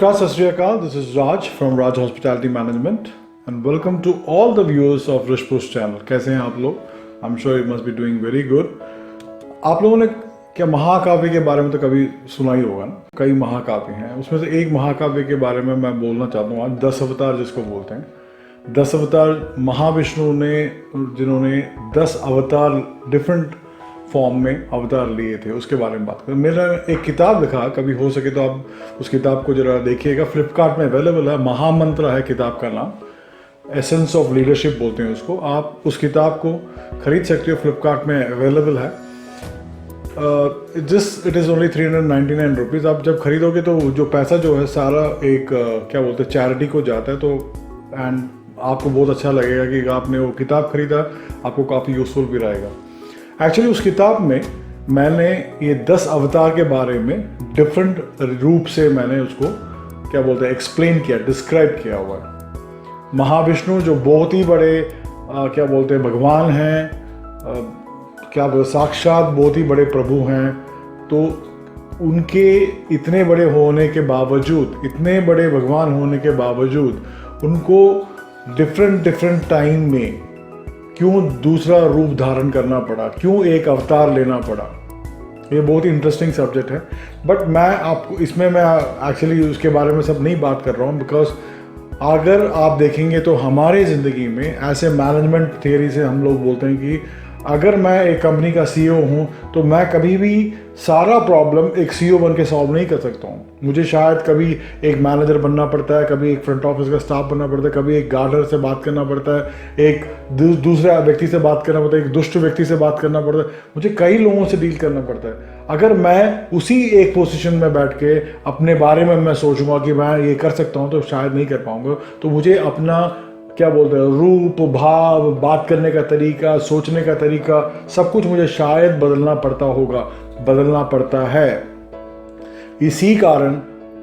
Namaskar, Sat Shri Akal. This is Raj from Raj Hospitality Management and welcome to all the viewers of Rishpush channel. कैसे हैं आप लोग? I'm sure you must be doing very good. आप लोगों ने क्या महाकाव्य के बारे में तो कभी सुना ही होगा ना? कई महाकाव्य हैं, उसमें से एक महाकाव्य के बारे में मैं बोलना चाहता हूँ आज, 10 अवतार जिसको बोलते हैं। 10 अवतार महाविष्णु ने, जिन्होंने 10 अवतार डिफरेंट फॉर्म में अवतार लिए थे, उसके बारे में बात करें। मैंने एक किताब लिखा, कभी हो सके तो आप उस किताब को जरा देखिएगा, फ्लिपकार्ट में अवेलेबल है। महामंत्र है किताब का नाम, एसेंस ऑफ लीडरशिप बोलते हैं उसको। आप उस किताब को खरीद सकते हो, फ्लिपकार्ट में अवेलेबल है। It is only 399 rupees. आप जब खरीदोगे तो जो पैसा जो है सारा एक क्या बोलते हैं चैरिटी को जाता है। तो एंड आपको बहुत अच्छा लगेगा कि आपने वो किताब खरीदा, आपको काफ़ी यूज़फुल भी रहेगा। एक्चुअली उस किताब में मैंने ये 10 अवतार के बारे में डिफरेंट रूप से मैंने उसको क्या बोलते हैं एक्सप्लेन किया, डिस्क्राइब किया हुआ है। महाविष्णु जो बहुत ही बड़े क्या बोलते हैं भगवान हैं, क्या बोलते साक्षात बहुत ही बड़े प्रभु हैं। तो उनके इतने बड़े होने के बावजूद, इतने बड़े भगवान होने के बावजूद उनको डिफरेंट टाइम में क्यों दूसरा रूप धारण करना पड़ा, क्यों एक अवतार लेना पड़ा, ये बहुत ही इंटरेस्टिंग सब्जेक्ट है। बट मैं आपको इसमें मैं एक्चुअली उसके बारे में सब नहीं बात कर रहा हूँ, बिकॉज अगर आप देखेंगे तो हमारे ज़िंदगी में ऐसे मैनेजमेंट थियरी से हम लोग बोलते हैं कि अगर मैं एक कंपनी का सीईओ हूँ तो मैं कभी भी सारा प्रॉब्लम एक सीईओ बन के सॉल्व नहीं कर सकता हूँ। मुझे शायद कभी एक मैनेजर बनना पड़ता है, कभी एक फ्रंट ऑफिस का स्टाफ बनना पड़ता है, कभी एक गार्डनर से बात करना पड़ता है, एक दूसरे व्यक्ति से बात करना पड़ता है, एक दुष्ट व्यक्ति से बात करना पड़ता है, मुझे कई लोगों से डील करना पड़ता है। अगर मैं उसी एक पोजीशन में बैठ के अपने बारे में मैं सोचूंगा कि मैं ये कर सकता हूँ तो शायद नहीं कर पाऊंगा। तो मुझे अपना क्या बोलते हैं रूप, भाव, बात करने का तरीका, सोचने का तरीका, सब कुछ मुझे शायद बदलना पड़ता होगा, बदलना पड़ता है। इसी कारण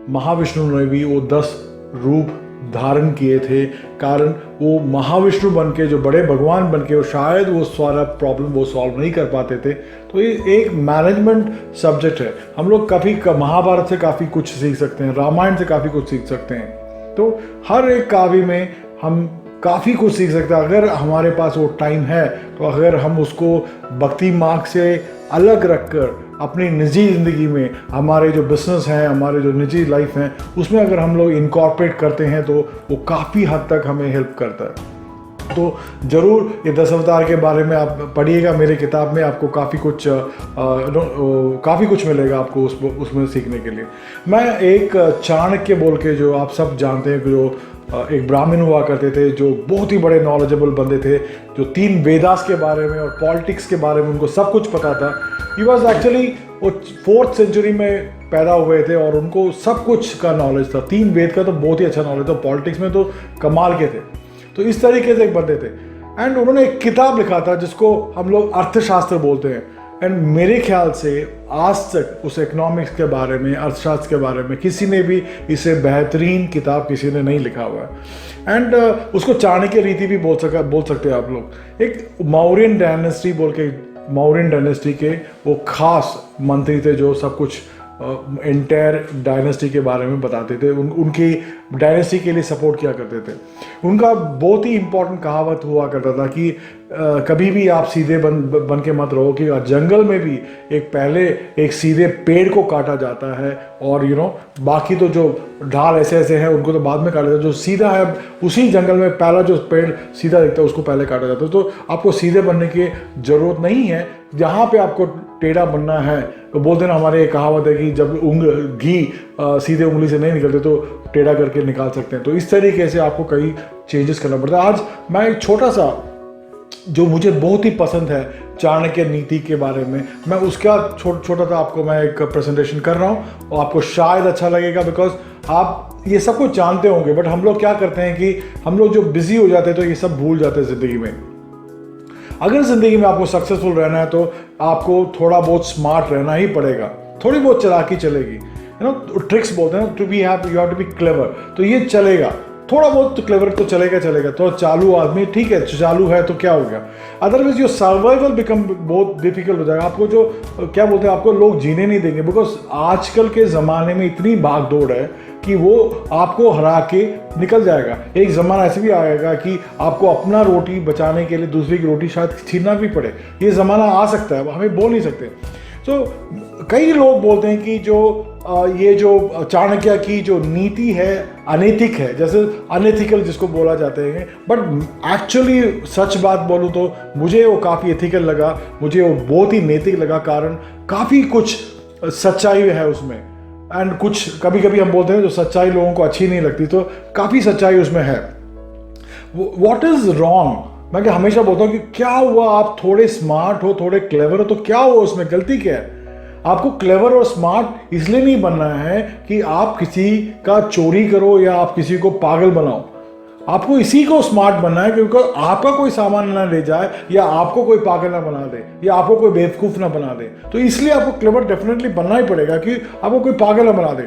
महाविष्णु ने भी वो 10 रूप धारण किए थे। कारण वो महाविष्णु बन के, जो बड़े भगवान बन के, वो शायद वो सारा प्रॉब्लम वो सॉल्व नहीं कर पाते थे। तो ये एक मैनेजमेंट सब्जेक्ट है। हम लोग काफ़ी महाभारत से काफ़ी कुछ सीख सकते हैं, रामायण से काफ़ी कुछ सीख सकते हैं। तो हर एक काव्य में हम काफ़ी कुछ सीख सकते हैं अगर हमारे पास वो टाइम है। तो अगर हम उसको भक्ति मार्ग से अलग रखकर अपनी निजी ज़िंदगी में, हमारे जो बिजनेस हैं, हमारे जो निजी लाइफ हैं, उसमें अगर हम लोग इनकॉर्पोरेट करते हैं तो वो काफ़ी हद तक हमें हेल्प करता है। तो ज़रूर ये 10 अवतार के बारे में आप पढ़िएगा मेरे किताब में, आपको काफ़ी कुछ मिलेगा आपको उसमें सीखने के लिए। मैं एक चाणक्य बोल के, जो आप सब जानते हैं, जो एक ब्राह्मण हुआ करते थे, जो बहुत ही बड़े नॉलेजेबल बंदे थे, जो 3 वेदास के बारे में और पॉलिटिक्स के बारे में उनको सब कुछ पता था। ही वॉज एक्चुअली वो 4th सेंचुरी में पैदा हुए थे और उनको सब कुछ का नॉलेज था। 3 वेद का तो बहुत ही अच्छा नॉलेज था, पॉलिटिक्स में तो कमाल के थे। तो इस तरीके से एक बंदे थे एंड उन्होंने एक किताब लिखा था जिसको हम लोग अर्थशास्त्र बोलते हैं। एंड मेरे ख्याल से आज तक उस इकोनॉमिक्स के बारे में, अर्थशास्त्र के बारे में किसी ने भी इससे बेहतरीन किताब किसी ने नहीं लिखा हुआ है। एंड उसको चाणक्य रीति भी बोल सकते हैं आप लोग। एक मौर्यन डायनेस्टी बोल के, मौर्यन डायनेस्टी के वो खास मंत्री थे जो सब कुछ एंटायर डायनेस्टी के बारे में बताते थे, उनकी डायनेस्टी के लिए सपोर्ट किया करते थे। उनका बहुत ही इंपॉर्टेंट कहावत हुआ करता था कि कभी भी आप सीधे बन के मत रहो, कि जंगल में भी पहले एक सीधे पेड़ को काटा जाता है और बाकी तो जो ढाल ऐसे हैं उनको तो बाद में काटा जाता है। जो सीधा है उसी जंगल में पहला जो पेड़ सीधा दिखता है उसको पहले काटा जाता है। तो आपको सीधे बनने की ज़रूरत नहीं है, जहाँ पे आपको टेढ़ा बनना है। तो बोलते ना, हमारे एक कहावत है कि जब घी सीधे उंगली से नहीं निकलते तो टेढ़ा करके निकाल सकते हैं। तो इस तरीके से आपको कई चेंजेस करना पड़ता है। आज मैं एक छोटा सा, जो मुझे बहुत ही पसंद है चाणक्य नीति के बारे में, मैं उसका छोटा सा आपको मैं एक प्रेजेंटेशन कर रहा हूँ और आपको शायद अच्छा लगेगा, बिकॉज आप ये सब कुछ जानते होंगे। बट हम लोग क्या करते हैं कि हम लोग जो बिजी हो जाते हैं तो ये सब भूल जाते हैं ज़िंदगी में। अगर ज़िंदगी में आपको सक्सेसफुल रहना है तो आपको थोड़ा बहुत स्मार्ट रहना ही पड़ेगा, थोड़ी बहुत चालाकी चलेगी। ट्रिक्स बोलते हैं to be you have to be clever. तो ये चलेगा, थोड़ा बहुत तो क्लेवर तो चलेगा। तो चालू आदमी ठीक है, चालू है तो क्या हो गया। अदरवाइज योर सर्वाइवल बिकम बहुत डिफिकल्ट हो जाएगा। आपको जो क्या बोलते हैं, आपको लोग जीने नहीं देंगे, बिकॉज आजकल के ज़माने में इतनी भाग दौड़ है। कि वो आपको हरा के निकल जाएगा। एक ज़माना ऐसे भी आएगा कि आपको अपना रोटी बचाने के लिए दूसरी की रोटी शायद छीनना भी पड़े। ये ज़माना आ सकता है, हमें बोल नहीं सकते। तो कई लोग बोलते हैं कि ये जो चाणक्य की जो नीति है अनैतिक है, जैसे अनएथिकल जिसको बोला जाते हैं, बट एक्चुअली सच बात बोलूँ तो मुझे वो काफ़ी एथिकल लगा, मुझे वो बहुत ही नैतिक लगा। कारण काफ़ी कुछ सच्चाई है उसमें, एंड कुछ कभी कभी हम बोलते हैं जो सच्चाई लोगों को अच्छी नहीं लगती, तो काफ़ी सच्चाई उसमें है। व्हाट इज़ रॉन्ग, मैं हमेशा बोलता हूँ कि क्या हुआ आप थोड़े स्मार्ट हो, थोड़े क्लेवर हो, तो क्या हुआ उसमें, गलती क्या है? आपको क्लेवर और स्मार्ट इसलिए नहीं बनना है कि आप किसी का चोरी करो या आप किसी को पागल बनाओ। आपको इसी को स्मार्ट बनना है क्योंकि आपका कोई सामान ना ले जाए, या आपको कोई पागल ना बना दे, या आपको कोई बेवकूफ़ ना बना दे। तो इसलिए आपको क्लेवर डेफिनेटली बनना ही पड़ेगा कि आपको कोई पागल ना बना दे।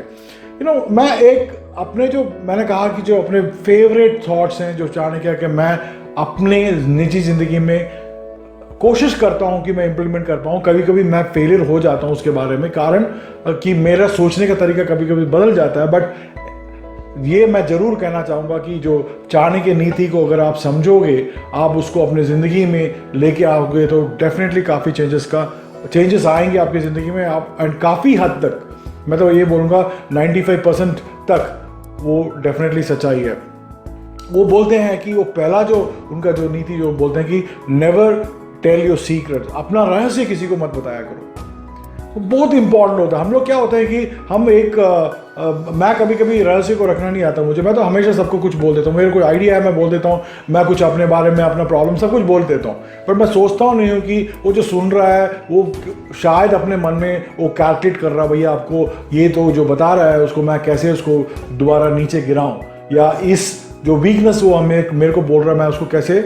मैं एक अपने जो मैंने कहा कि जो अपने फेवरेट थॉट्स हैं जो चाणक्य के, मैं अपने निजी ज़िंदगी में कोशिश करता हूं कि मैं इंप्लीमेंट कर पाऊं। कभी कभी मैं फेलियर हो जाता हूं उसके बारे में, कारण कि मेरा सोचने का तरीका कभी कभी बदल जाता है। बट ये मैं ज़रूर कहना चाहूँगा कि जो चाणक्य नीति को अगर आप समझोगे, आप उसको अपनी ज़िंदगी में लेके आओगे, तो डेफिनेटली काफ़ी चेंजेस आएंगे आपकी ज़िंदगी में। आप एंड काफ़ी हद तक, मैं तो ये बोलूँगा 95% तक वो डेफिनेटली सच्चाई है। वो बोलते हैं कि वो पहला जो उनका जो नीति जो बोलते हैं कि नेवर टेल योर सीक्रेट, अपना रहस्य किसी को मत बताया करो। बहुत इंपॉर्टेंट होता है। हम लोग क्या होता है कि हम मैं कभी कभी रहस्य को रखना नहीं आता मुझे, मैं तो हमेशा सबको कुछ बोल देता हूँ। मेरे कोई आइडिया है मैं बोल देता हूँ, मैं कुछ अपने बारे में, अपना प्रॉब्लम सब कुछ बोल देता हूँ। पर मैं सोचता हूँ नहीं हूँ कि वो जो सुन रहा है वो शायद अपने मन में वो कैलकुलेट कर रहा, भैया आपको ये तो जो बता रहा है उसको मैं कैसे उसको दोबारा नीचे गिराऊँ, या इस जो वीकनेस वो मेरे को बोल रहा है मैं उसको कैसे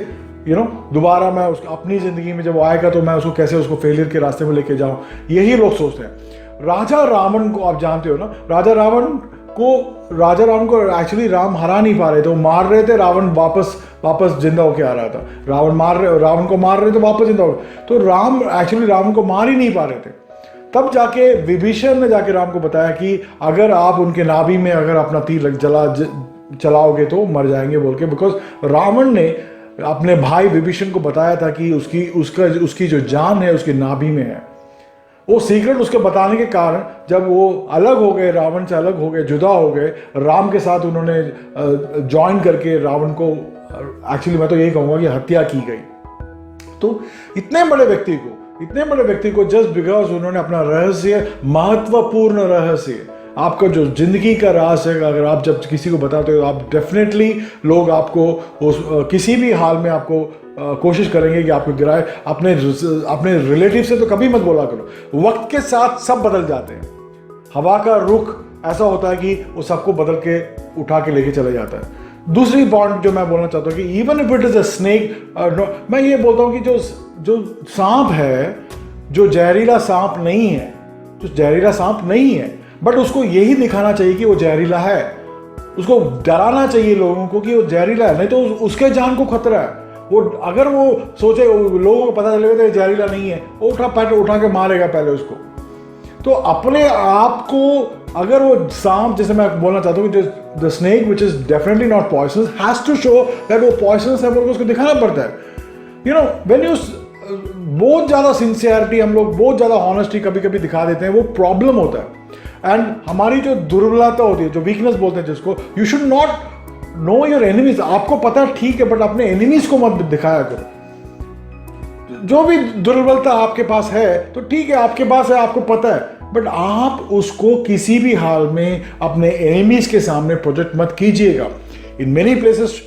दोबारा मैं उसको अपनी ज़िंदगी में जब वो आएगा तो मैं उसको कैसे उसको फेलियर के रास्ते में लेके जाऊं। यही लोग सोचते हैं। राजा रावण को आप जानते हो ना, राजा रावण को एक्चुअली राम हरा नहीं पा रहे थे, वो मार रहे थे, रावण वापस जिंदा होके आ रहा था। रावण को मार रहे थे, वापस जिंदा हो, तो राम एक्चुअली रावण को मार ही नहीं पा रहे थे। तब जाके विभीषण ने जाके राम को बताया कि अगर आप उनके नाभि में अगर अपना तीर चलाओगे तो मर जाएंगे बोल के, बिकॉज रावण ने अपने भाई विभीषण को बताया था कि उसकी जो जान है उसकी नाभि में है। वो सीक्रेट उसके बताने के कारण जब वो अलग हो गए, रावण से अलग हो गए, जुदा हो गए, राम के साथ उन्होंने ज्वाइन करके रावण को एक्चुअली मैं तो यही कहूँगा कि हत्या की गई। तो इतने बड़े व्यक्ति को जस्ट बिकॉज उन्होंने अपना रहस्य, महत्वपूर्ण रहस्य, आपका जो जिंदगी का राज है, अगर आप जब किसी को बताते हो आप डेफिनेटली लोग आपको किसी भी हाल में आपको कोशिश करेंगे कि आपको गिराए। अपने रिलेटिव से तो कभी मत बोला करो। वक्त के साथ सब बदल जाते हैं। हवा का रुख ऐसा होता है कि वो सबको बदल के उठा के लेके चले जाता है। दूसरी पॉइंट जो मैं बोलना चाहता हूँ कि even if it is a snake, मैं ये बोलता हूँ कि जो सांप है, जो जहरीला सांप नहीं है, बट उसको यही दिखाना चाहिए कि वो जहरीला है। उसको डराना चाहिए लोगों को कि वो जहरीला है, नहीं तो उसके जान को खतरा है। वो अगर वो सोचे लोगों को पता चलेगा तो जहरीला नहीं है, वो उठा के मारेगा पहले उसको। तो अपने आप को अगर वो सांप, जैसे मैं बोलना चाहता हूँ कि the snake which is definitely not poisonous has to show that वो पॉइजनस है, उसको दिखाना पड़ता है। व्हेन यू बहुत ज़्यादा सिंसियरिटी, हम लोग बहुत ज़्यादा ऑनेस्टी कभी कभी दिखा देते हैं, वो प्रॉब्लम होता है। एंड हमारी जो दुर्बलता होती है, जो वीकनेस बोलते हैं जिसको, you should not know your enemies. आपको पता है ठीक है, बट अपने एनिमीज को मत दिखाया करो। जो भी दुर्बलता आपके पास है तो ठीक है, आपके पास है, आपको पता है, बट आप उसको किसी भी हाल में अपने एनिमीज के सामने प्रोजेक्ट मत कीजिएगा। इन मेनी प्लेसेस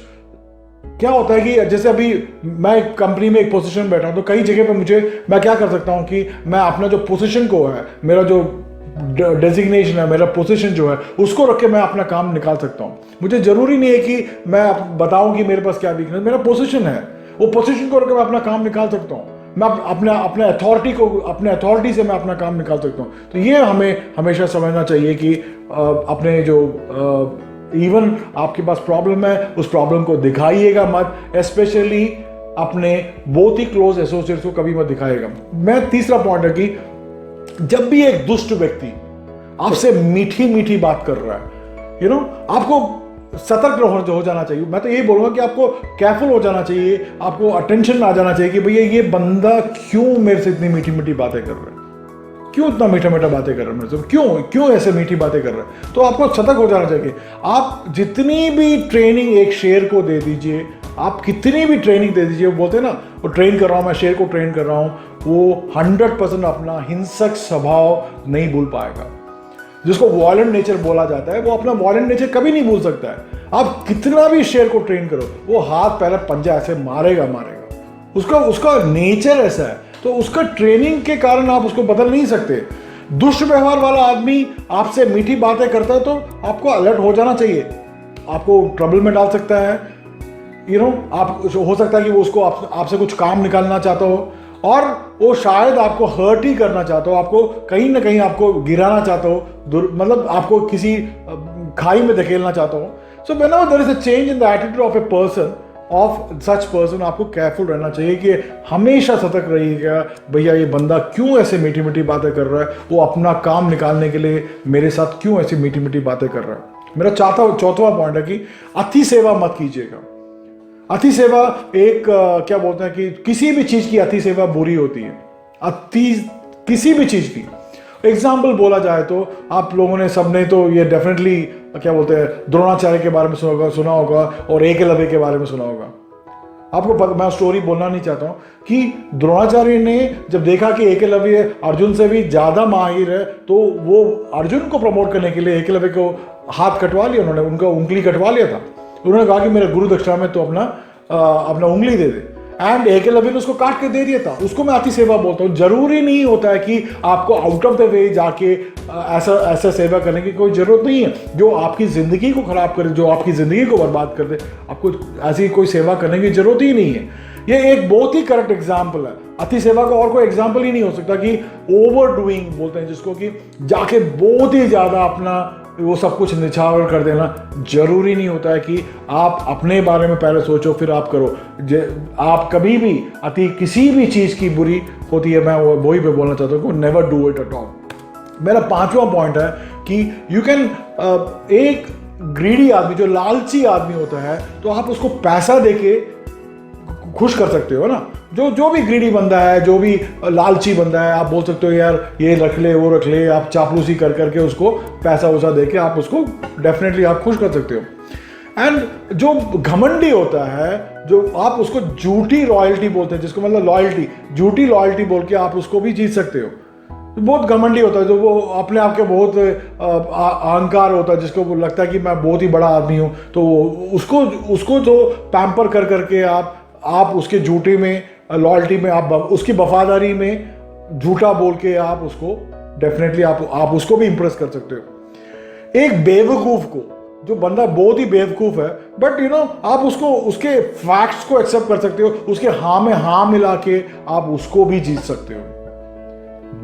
क्या होता है कि जैसे अभी मैं कंपनी में एक पोजीशन बैठा हूं, तो कई जगह पे मैं क्या कर सकता हूं कि मैं अपना जो पोजीशन को है, मेरा जो डेजिग्नेशन है, मेरा पोजीशन जो है, उसको रख के मैं अपना काम निकाल सकता हूं। मुझे जरूरी नहीं है कि मैं बताऊं कि मेरे पास क्या वीकनेस, मेरा पोजीशन है, वो पोजीशन को रख के मैं अपना काम निकाल सकता हूं। मैं अपने अथॉरिटी से मैं अपना काम निकाल सकता हूं। तो ये हमें हमेशा समझना चाहिए कि अपने जो इवन आपके पास प्रॉब्लम है, उस प्रॉब्लम को दिखाइएगा मत, स्पेशली अपने बहुत ही क्लोज एसोसिएट्स को कभी मत दिखाइएगा। मैं तीसरा पॉइंट है कि जब भी एक दुष्ट व्यक्ति आपसे मीठी मीठी बात कर रहा है, आपको सतर्क हो जाना चाहिए। मैं तो यही बोलूँगा कि आपको केयरफुल हो जाना चाहिए, आपको अटेंशन में आ जाना चाहिए कि भैया ये बंदा क्यों मेरे से इतनी मीठी मीठी बातें कर रहा है, क्यों इतना मीठा मीठा बातें कर रहा है मेरे से, क्यों ऐसे मीठी बातें कर रहा है। तो आपको सतर्क हो जाना चाहिए। आप जितनी भी ट्रेनिंग एक शेर को दे दीजिए, आप कितनी भी ट्रेनिंग दे दीजिए, वो बोलते हैं ना, वो ट्रेन कर रहा हूँ, मैं शेर को ट्रेन कर रहा हूँ, वो 100% अपना हिंसक स्वभाव नहीं भूल पाएगा। जिसको वॉयलेंट नेचर बोला जाता है, वो अपना वॉयलेंट नेचर कभी नहीं भूल सकता है। आप कितना भी शेर को ट्रेन करो, वो हाथ पहले पंजा ऐसे मारेगा। उसका नेचर ऐसा है, तो उसका ट्रेनिंग के कारण आप उसको बदल नहीं सकते। दुष्ट व्यवहार वाला आदमी आपसे मीठी बातें करता है तो आपको अलर्ट हो जाना चाहिए, आपको ट्रबल में डाल सकता है। आप हो सकता है कि वो उसको आपसे कुछ काम निकालना चाहता हो, और वो शायद आपको हर्ट ही करना चाहता हो, आपको कहीं ना कहीं आपको गिराना चाहता हो, मतलब आपको किसी खाई में धकेलना चाहता हो। सो whenever there is a change in the attitude of a person, of such person, आपको केयरफुल रहना चाहिए कि हमेशा सतर्क रहिएगा, भैया ये बंदा क्यों ऐसे मीठी मीठी बातें कर रहा है, वो अपना काम निकालने के लिए मेरे साथ क्यों ऐसी मीठी मीठी बातें कर रहा है। मेरा चौथा पॉइंट है कि अति सेवा मत कीजिएगा। अति सेवा एक क्या बोलते हैं कि किसी भी चीज की अति सेवा बुरी होती है, किसी भी चीज की। एग्जाम्पल बोला जाए तो आप लोगों ने सबने तो ये डेफिनेटली क्या बोलते हैं द्रोणाचार्य के बारे में सुना होगा और एकलव्य के बारे में सुना होगा। आपको मैं स्टोरी बोलना नहीं चाहता हूँ कि द्रोणाचार्य ने जब देखा कि एकलव्य अर्जुन से भी ज़्यादा माहिर है, तो वो अर्जुन को प्रमोट करने के लिए एकलव्य को हाथ कटवा लिया, उन्होंने उनका उंगली कटवा लिया था। उन्होंने कहा कि मेरे गुरु दक्षिणा में तो अपना उंगली दे दे, एंड एकलव्य ने उसको काट के दे दिया था। उसको मैं अति सेवा बोलता हूँ। जरूरी नहीं होता है कि आपको आउट ऑफ द वे जाके ऐसा सेवा करने की कोई जरूरत नहीं है जो आपकी जिंदगी को खराब करे, जो आपकी जिंदगी को बर्बाद कर दे। आपको ऐसी कोई सेवा करने की जरूरत ही नहीं है। ये एक बहुत ही करेक्ट एग्जाम्पल है। अति सेवा का और कोई एग्जाम्पल ही नहीं हो सकता कि ओवर डूइंग बोलते हैं जिसको, कि जाके बहुत ही ज्यादा अपना वो सब कुछ निछावर कर देना। जरूरी नहीं होता है कि आप अपने बारे में पहले सोचो फिर आप करो। आप कभी भी अति किसी भी चीज की बुरी होती है, मैं वही पे बोलना चाहता हूँ, never do it at all. मेरा 5वां पॉइंट है कि यू कैन एक ग्रीडी आदमी, जो लालची आदमी होता है, तो आप उसको पैसा देके खुश कर सकते हो ना। जो भी ग्रीडी बंदा है, जो भी लालची बंदा है, आप बोल सकते हो यार ये रख ले वो रख ले, आप चापलूसी कर करके उसको पैसा वैसा देके आप उसको डेफिनेटली आप खुश कर सकते हो। एंड जो घमंडी होता है, जो आप उसको झूठी रॉयल्टी बोलते हैं, जिसको मतलब लॉयल्टी, झूठी लॉयल्टी बोल के आप उसको भी जीत सकते हो। बहुत घमंडी होता है, जो वो अपने आप के बहुत अहंकार होता है, जिसको वो लगता है कि मैं बहुत ही बड़ा आदमी हूँ, तो उसको जो पैम्पर कर करके आप उसके झूठे में लॉयल्टी में, आप उसकी वफादारी में झूठा बोल के आप उसको डेफिनेटली आप उसको भी इंप्रेस कर सकते हो। एक बेवकूफ को, जो बंदा बहुत ही बेवकूफ है, बट आप उसको उसके फैक्ट्स को एक्सेप्ट कर सकते हो, उसके हाँ में हाँ मिला के आप उसको भी जीत सकते हो।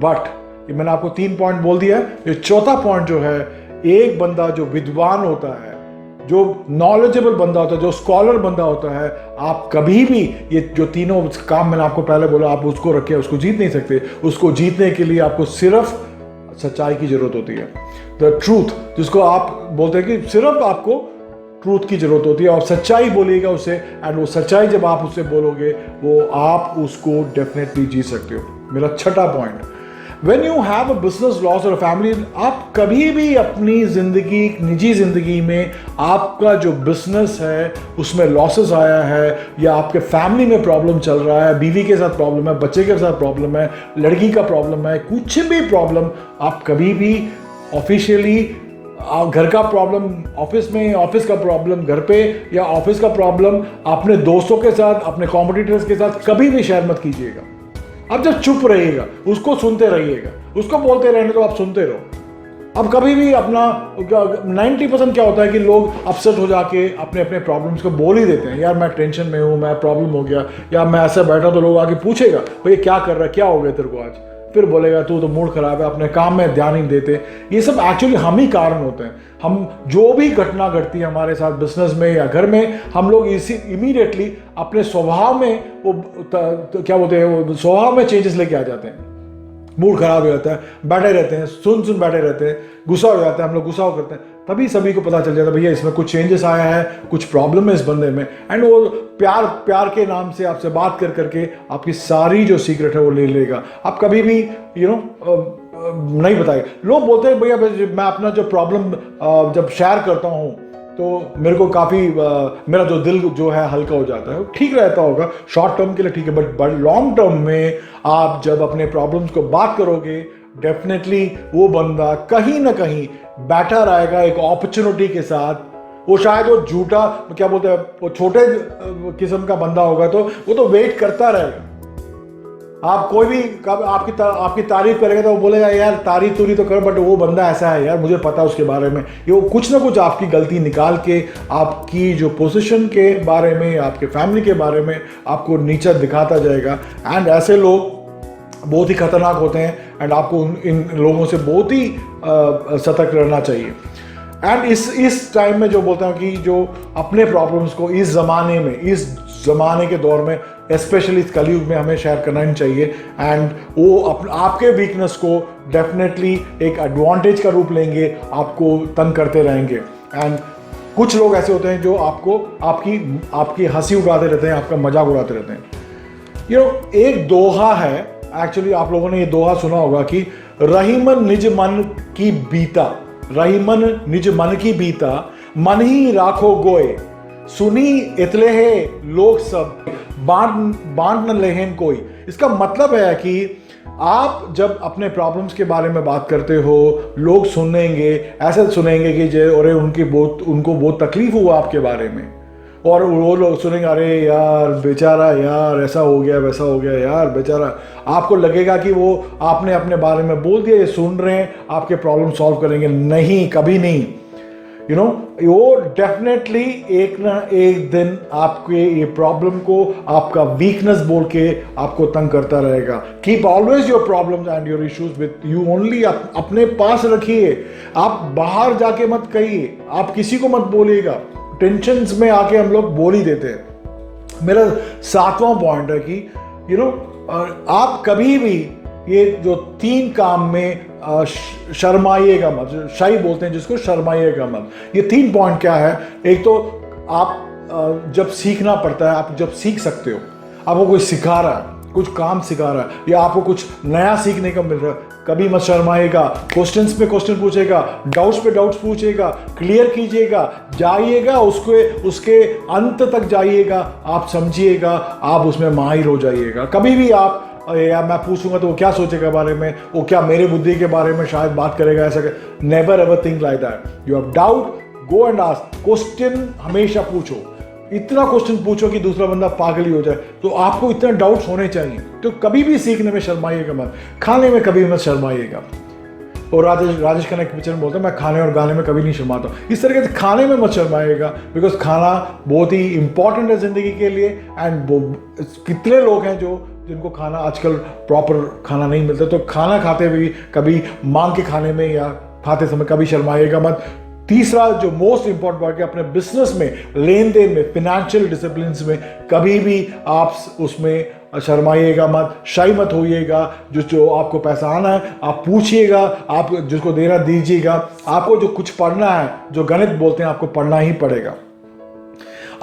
बट ये मैंने आपको 3 पॉइंट बोल दिया है। ये चौथा पॉइंट जो है, एक बंदा जो विद्वान होता है, जो नॉलेजेबल बंदा होता है, जो स्कॉलर बंदा होता है, आप कभी भी ये जो तीनों काम मैंने आपको पहले बोला, आप उसको रखे, उसको जीत नहीं सकते। उसको जीतने के लिए आपको सिर्फ सच्चाई की जरूरत होती है, द ट्रूथ, जिसको आप बोलते हैं कि सिर्फ आपको ट्रूथ की जरूरत होती है, और सच्चाई बोलिएगा उससे, एंड वो सच्चाई जब आप उससे बोलोगे, वो आप उसको डेफिनेटली जीत सकते हो। मेरा 6वां point, When you have a business loss or a family, आप कभी भी अपनी जिंदगी, निजी जिंदगी में आपका जो बिजनेस है उसमें लॉसेस आया है, या आपके फैमिली में प्रॉब्लम चल रहा है, बीवी के साथ प्रॉब्लम है, बच्चे के साथ प्रॉब्लम है, लड़की का प्रॉब्लम है, कुछ भी प्रॉब्लम, आप कभी भी ऑफिशियली घर का प्रॉब्लम ऑफिस में, ऑफिस का प्रॉब्लम घर पे, या ऑफिस का प्रॉब्लम अपने दोस्तों के साथ, अपने कॉम्पिटिटर्स के साथ कभी भी शेयर मत कीजिएगा। आप जब चुप रहिएगा, उसको सुनते रहिएगा, उसको बोलते रहने तो आप सुनते रहो। अब कभी भी अपना 90% क्या होता है कि लोग अपसेट हो जाके अपने अपने प्रॉब्लम्स को बोल ही देते हैं, यार मैं टेंशन में हूँ, मैं प्रॉब्लम हो गया, या मैं ऐसा बैठा, तो लोग आके पूछेगा भैया क्या कर रहा है, क्या हो गया तेरे को आज, फिर बोलेगा तू तो मूड खराब है, अपने काम में ध्यान नहीं देते। ये सब एक्चुअली हम ही कारण होते हैं। हम जो भी घटना घटती है हमारे साथ बिजनेस में या घर में, हम लोग इसी इमीडिएटली अपने स्वभाव में वो क्या बोलते हैं, वो स्वभाव में चेंजेस लेके आ जाते हैं। मूड खराब हो जाता है, बैठे रहते हैं, सुन बैठे रहते हैं, गुस्सा हो जाता है, हम लोग गुस्सा करते हैं, तभी सभी को पता चल जाता भैया इसमें कुछ चेंजेस आया है, कुछ प्रॉब्लम है इस बंदे में। एंड वो प्यार प्यार के नाम से आपसे बात कर करके आपकी सारी जो सीक्रेट है वो ले लेगा। आप कभी भी नहीं बताए। लोग बोलते हैं भैया मैं अपना जो प्रॉब्लम जब शेयर करता हूँ तो मेरे को काफ़ी मेरा जो दिल जो है हल्का हो जाता है। ठीक रहता होगा शॉर्ट टर्म के लिए, ठीक है, बट लॉन्ग टर्म में आप जब अपने प्रॉब्लम्स को बात करोगे डेफिनेटली वो बंदा कहीं ना कहीं बैठा रहेगा एक अपॉर्चुनिटी के साथ। वो शायद वो झूठा क्या बोलते हैं वो छोटे किस्म का बंदा होगा तो वो तो वेट करता रहेगा। आप कोई भी आपकी तारीफ करेगा तो वो बोलेगा यार तारीफ तो कर, बट वो बंदा ऐसा है यार, मुझे पता है उसके बारे में। ये वो कुछ ना कुछ आपकी गलती निकाल के आपकी जो पोजीशन के बारे में, आपके फैमिली के बारे में आपको नीचा दिखाता जाएगा। एंड ऐसे लोग बहुत ही खतरनाक होते हैं एंड आपको इन लोगों से बहुत ही सतर्क रहना चाहिए। एंड इस टाइम में जो बोलता हूँ कि जो अपने प्रॉब्लम्स को इस ज़माने के दौर में स्पेशली इस कलयुग में हमें शेयर करना ही चाहिए। एंड वो आपके वीकनेस को डेफिनेटली एक एडवांटेज का रूप लेंगे, आपको तंग करते रहेंगे। एंड कुछ लोग ऐसे होते हैं जो आपकी हंसी उड़ाते रहते हैं, आपका मजाक उड़ाते रहते हैं। एक दोहा है, एक्चुअली आप लोगों ने ये दोहा सुना होगा कि रहीमन निज मन की बीता, रहीमन निज मन की बीता, मन ही राखो गोए, सुनी इतले है लोग सब, बांट न लेहन कोई। इसका मतलब है कि आप जब अपने प्रॉब्लम्स के बारे में बात करते हो, लोग सुनेंगे, ऐसे सुनेंगे कि अरे उनको बहुत तकलीफ हुआ आपके बारे में, और वो लोग सुनेंगे अरे यार बेचारा, यार ऐसा हो गया वैसा हो गया, यार बेचारा। आपको लगेगा कि वो आपने अपने बारे में बोल दिया, ये सुन रहे हैं, आपके प्रॉब्लम सॉल्व करेंगे। नहीं, कभी नहीं। वो डेफिनेटली एक ना एक दिन आपके ये प्रॉब्लम को आपका वीकनेस बोल के आपको तंग करता रहेगा। Keep always your problems and your issues with you only, अपने पास रखिए, आप बाहर जाके मत कहिए, आप किसी को मत बोलिएगा। टेंशन्स में आके हम लोग बोल ही देते हैं। मेरा 7वां पॉइंट है कि आप कभी भी ये जो 3 काम में शर्माइएगा मत, शाही बोलते हैं जिसको, शर्माइएगा मत। ये 3 पॉइंट क्या है? एक तो आप जब सीखना पड़ता है, आप जब सीख सकते हो, आपको कोई सिखा रहा है, कुछ काम सिखा रहा है या आपको कुछ नया सीखने का मिल रहा है, कभी मत शर्माइएगा। क्वेश्चंस पे क्वेश्चन पूछेगा, डाउट्स पे डाउट्स पूछेगा, क्लियर कीजिएगा, जाइएगा उसके अंत तक जाइएगा, आप समझिएगा, आप उसमें माहिर हो जाइएगा। कभी भी आप या मैं पूछूंगा तो वो क्या सोचेगा बारे में, वो क्या मेरे बुद्धि के बारे में शायद बात करेगा, ऐसा never ever think like that. You have doubt, go and ask. Question हमेशा पूछो, इतना क्वेश्चन पूछो कि दूसरा बंदा पागल ही हो जाए। तो आपको इतने डाउट्स होने चाहिए। तो कभी भी सीखने में शर्माइएगा मत, खाने में कभी मत शर्माइएगा। और राजेश खन्ना एक पिक्चर में बोलता है मैं खाने और गाने में कभी नहीं शर्माता। इस तरीके से खाने में मत शर्माइएगा, बिकॉज खाना बहुत ही इंपॉर्टेंट है जिंदगी के लिए। एंड कितने लोग हैं जिनको खाना आजकल प्रॉपर खाना नहीं मिलता, तो खाना खाते हुए कभी मांग के खाने में या खाते समय कभी शर्माइएगा मत। तीसरा जो मोस्ट इंपॉर्टेंट बात है, अपने बिजनेस में, लेन देन में, फिनेंशियल डिसिप्लिन में कभी भी आप उसमें शर्माइएगा मत, शाई मत होइएगा। जो आपको पैसा आना है आप पूछिएगा, आप जिसको देना दीजिएगा। आपको जो कुछ पढ़ना है, जो गणित बोलते हैं, आपको पढ़ना ही पड़ेगा।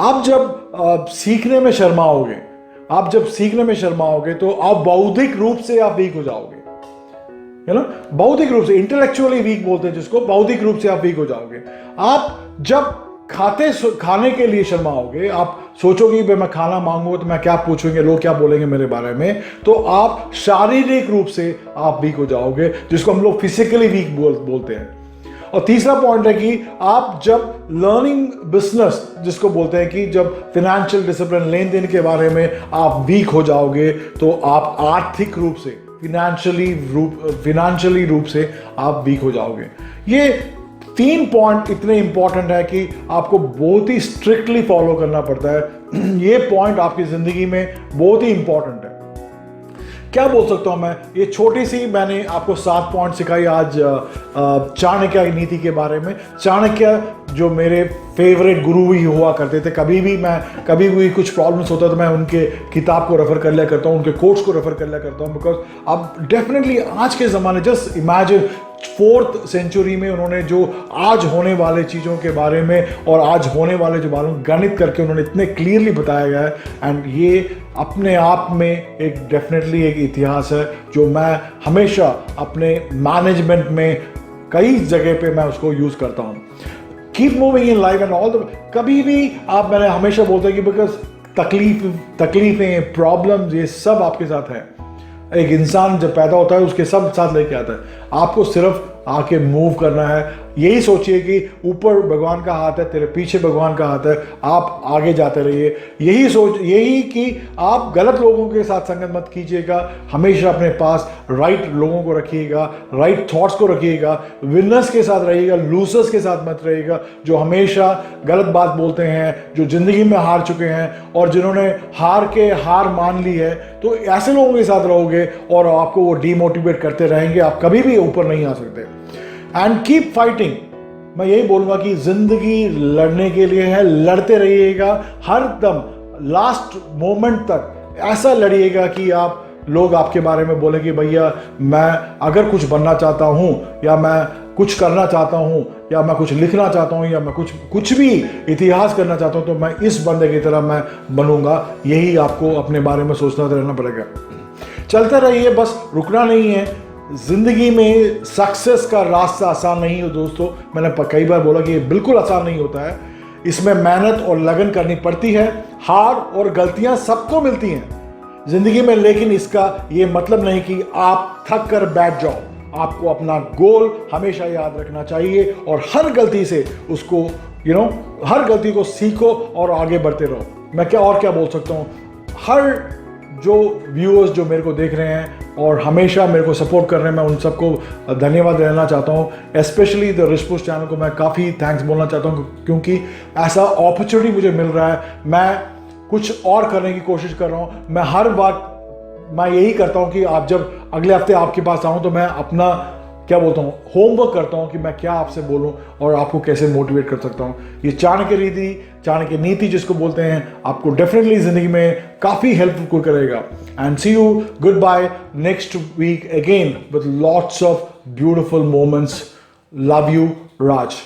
आप जब सीखने में शर्माओगे तो आप बौद्धिक रूप से आप वीक हो जाओगे, है ना। बौद्धिक रूप से, इंटेलेक्चुअली वीक बोलते हैं जिसको, बौद्धिक रूप से आप वीक हो जाओगे। आप जब खाने के लिए शर्माओगे, आप सोचोगे कि मैं खाना मांगूंगा तो मैं क्या पूछूंगे, लोग क्या बोलेंगे मेरे बारे में, तो आप शारीरिक रूप से आप वीक हो जाओगे, जिसको हम लोग फिजिकली वीक बोलते हैं। और तीसरा पॉइंट है कि आप जब लर्निंग बिजनेस जिसको बोलते हैं कि जब फिनेंशियल डिसिप्लिन, लेन देन के बारे में आप वीक हो जाओगे, तो आप आर्थिक रूप से, फिनेंशियली रूप से आप वीक हो जाओगे। ये 3 पॉइंट इतने इंपॉर्टेंट है कि आपको बहुत ही स्ट्रिक्टली फॉलो करना पड़ता है। ये पॉइंट आपकी जिंदगी में बहुत ही इंपॉर्टेंट है। क्या बोल सकता हूं मैं, ये छोटी सी मैंने आपको 7 पॉइंट सिखाई आज चाणक्य नीति के बारे में। चाणक्य जो मेरे फेवरेट गुरु ही हुआ करते थे। कभी भी कुछ प्रॉब्लम्स होता तो मैं उनके किताब को रेफर कर लिया करता हूँ, उनके कोट्स को रेफर कर लिया करता हूँ। बिकॉज अब डेफिनेटली आज के ज़माने, जस्ट इमेजिन 4th सेंचुरी में उन्होंने जो आज होने वाले चीज़ों के बारे में और आज होने वाले जो बारे में गणित करके उन्होंने इतने क्लियरली बताया गया है, एंड ये अपने आप में एक डेफिनेटली एक इतिहास है जो मैं हमेशा अपने मैनेजमेंट में कई जगह पे मैं उसको यूज़ करता हूँ। Keep moving in life and all the, कभी भी आप, मैंने हमेशा बोलता है कि बिकॉज तकलीफें प्रॉब्लम्स ये सब आपके साथ है। एक इंसान जब पैदा होता है उसके सब साथ लेके आता है, आपको सिर्फ आके मूव करना है। यही सोचिए कि ऊपर भगवान का हाथ है, तेरे पीछे भगवान का हाथ है, आप आगे जाते रहिए। यही कि आप गलत लोगों के साथ संगत मत कीजिएगा, हमेशा अपने पास राइट लोगों को रखिएगा, राइट थॉट्स को रखिएगा, विनर्स के साथ रहिएगा, लूजर्स के साथ मत रहिएगा जो हमेशा गलत बात बोलते हैं, जो जिंदगी में हार चुके हैं और जिन्होंने हार मान ली है। तो ऐसे लोगों के साथ रहोगे और आपको वो डीमोटिवेट करते रहेंगे, आप कभी भी ऊपर नहीं आ सकते। एंड कीप फाइटिंग, मैं यही बोलूँगा कि ज़िंदगी लड़ने के लिए है, लड़ते रहिएगा हर दम, लास्ट मोमेंट तक ऐसा लड़िएगा कि लोग आपके बारे में बोले कि भैया मैं अगर कुछ बनना चाहता हूँ या मैं कुछ करना चाहता हूँ या मैं कुछ लिखना चाहता हूँ या मैं कुछ भी इतिहास करना चाहता हूँ तो मैं इस बंदे की तरह मैं बनूंगा। यही आपको अपने बारे में सोचना रहना पड़ेगा। चलते रहिए, बस रुकना नहीं है। जिंदगी में सक्सेस का रास्ता आसान नहीं है दोस्तों, मैंने कई बार बोला कि ये बिल्कुल आसान नहीं होता है। इसमें मेहनत और लगन करनी पड़ती है, हार और गलतियां सबको मिलती हैं जिंदगी में, लेकिन इसका ये मतलब नहीं कि आप थक कर बैठ जाओ। आपको अपना गोल हमेशा याद रखना चाहिए और हर गलती से उसको हर गलती को सीखो और आगे बढ़ते रहो। मैं क्या बोल सकता हूँ। हर जो व्यूअर्स जो मेरे को देख रहे हैं और हमेशा मेरे को सपोर्ट कर रहे हैं, मैं उन सबको धन्यवाद देना चाहता हूँ। स्पेशली द रिस्पुश चैनल को मैं काफ़ी थैंक्स बोलना चाहता हूँ क्योंकि ऐसा अपॉर्चुनिटी मुझे मिल रहा है। मैं कुछ और करने की कोशिश कर रहा हूँ। मैं हर बात मैं यही करता हूँ कि आप जब अगले हफ्ते आपके पास आऊँ तो मैं अपना होमवर्क करता हूँ कि मैं क्या आपसे बोलूँ और आपको कैसे मोटिवेट कर सकता हूँ। ये चाणक्य नीति जिसको बोलते हैं, आपको डेफिनेटली जिंदगी में काफ़ी हेल्पफुल करेगा। And see you, good bye, next week again with lots of beautiful moments. Love you, Raj.